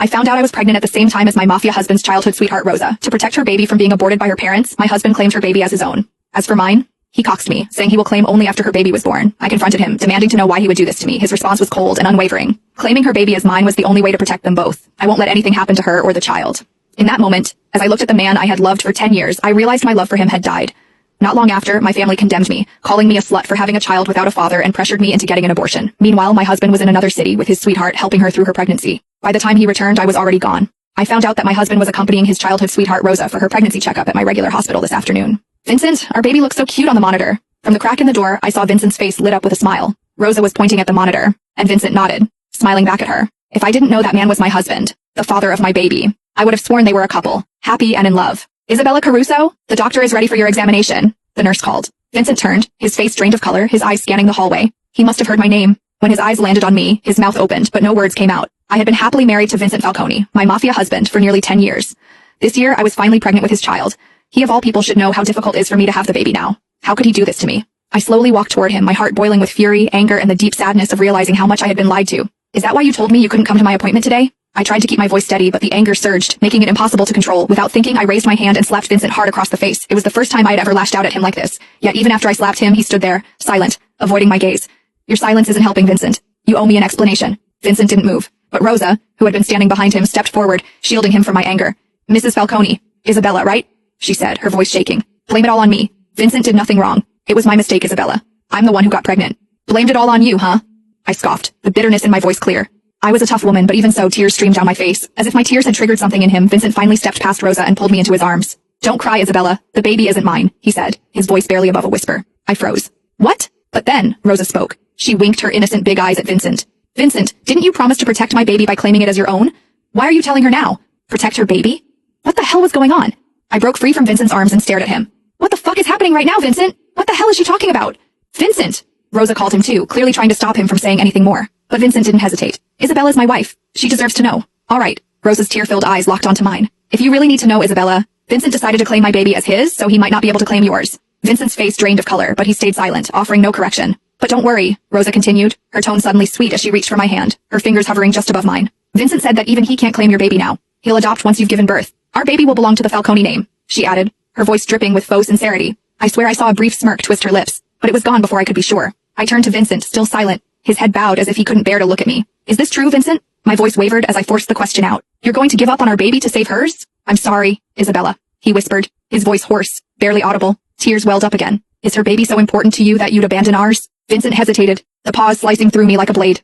I found out I was pregnant at the same time as my mafia husband's childhood sweetheart Rosa. To protect her baby from being aborted by her parents, my husband claimed her baby as his own. As for mine, he coxed me, saying he will claim only after her baby was born. I confronted him, demanding to know why he would do this to me. His response was cold and unwavering. Claiming her baby as mine was the only way to protect them both. I won't let anything happen to her or the child. In that moment, as I looked at the man I had loved for 10 years, I realized my love for him had died. Not long after, my family condemned me, calling me a slut for having a child without a father and pressured me into getting an abortion. Meanwhile, my husband was in another city with his sweetheart helping her through her pregnancy. By the time he returned, I was already gone. I found out that my husband was accompanying his childhood sweetheart Rosa for her pregnancy checkup at my regular hospital this afternoon. Vincent, our baby looks so cute on the monitor. From the crack in the door, I saw Vincent's face lit up with a smile. Rosa was pointing at the monitor, and Vincent nodded, smiling back at her. If I didn't know that man was my husband, the father of my baby, I would have sworn they were a couple, happy and in love. Isabella Caruso, the doctor is ready for your examination, the nurse called. Vincent turned, his face drained of color, his eyes scanning the hallway. He must have heard my name. When his eyes landed on me, his mouth opened, but no words came out. I had been happily married to Vincent Falcone, my mafia husband, for nearly 10 years. This year, I was finally pregnant with his child. He of all people should know how difficult it is for me to have the baby now. How could he do this to me? I slowly walked toward him, my heart boiling with fury, anger, and the deep sadness of realizing how much I had been lied to. Is that why you told me you couldn't come to my appointment today? I tried to keep my voice steady, but the anger surged, making it impossible to control. Without thinking, I raised my hand and slapped Vincent hard across the face. It was the first time I had ever lashed out at him like this. Yet even after I slapped him, he stood there, silent, avoiding my gaze. Your silence isn't helping, Vincent. You owe me an explanation. Vincent didn't move, but Rosa, who had been standing behind him, stepped forward, shielding him from my anger. Mrs. Falcone, Isabella, right? She said, her voice shaking. Blame it all on me. Vincent did nothing wrong. It was my mistake, Isabella. I'm the one who got pregnant. Blamed it all on you, huh? I scoffed, the bitterness in my voice clear. I was a tough woman, but even so, tears streamed down my face. As if my tears had triggered something in him, Vincent finally stepped past Rosa and pulled me into his arms. Don't cry, Isabella. The baby isn't mine, he said, his voice barely above a whisper. I froze. What? But then, Rosa spoke. She winked her innocent big eyes at Vincent. Vincent, didn't you promise to protect my baby by claiming it as your own? Why are you telling her now? Protect her baby? What the hell was going on? I broke free from Vincent's arms and stared at him. What the fuck is happening right now, Vincent? What the hell is she talking about? Vincent! Rosa called him too, clearly trying to stop him from saying anything more. But Vincent didn't hesitate. Isabella's my wife. She deserves to know. All right. Rosa's tear-filled eyes locked onto mine. If you really need to know, Isabella, Vincent decided to claim my baby as his, so he might not be able to claim yours. Vincent's face drained of color, but he stayed silent, offering no correction. But don't worry, Rosa continued, her tone suddenly sweet as she reached for my hand, her fingers hovering just above mine. Vincent said that even he can't claim your baby now. He'll adopt once you've given birth. Our baby will belong to the Falcone name, she added, her voice dripping with faux sincerity. I swear I saw a brief smirk twist her lips, but it was gone before I could be sure. I turned to Vincent, still silent, his head bowed as if he couldn't bear to look at me. Is this true, Vincent? My voice wavered as I forced the question out. You're going to give up on our baby to save hers? I'm sorry, Isabella, he whispered, his voice hoarse, barely audible. Tears welled up again. Is her baby so important to you that you'd abandon ours? Vincent hesitated, the pause slicing through me like a blade.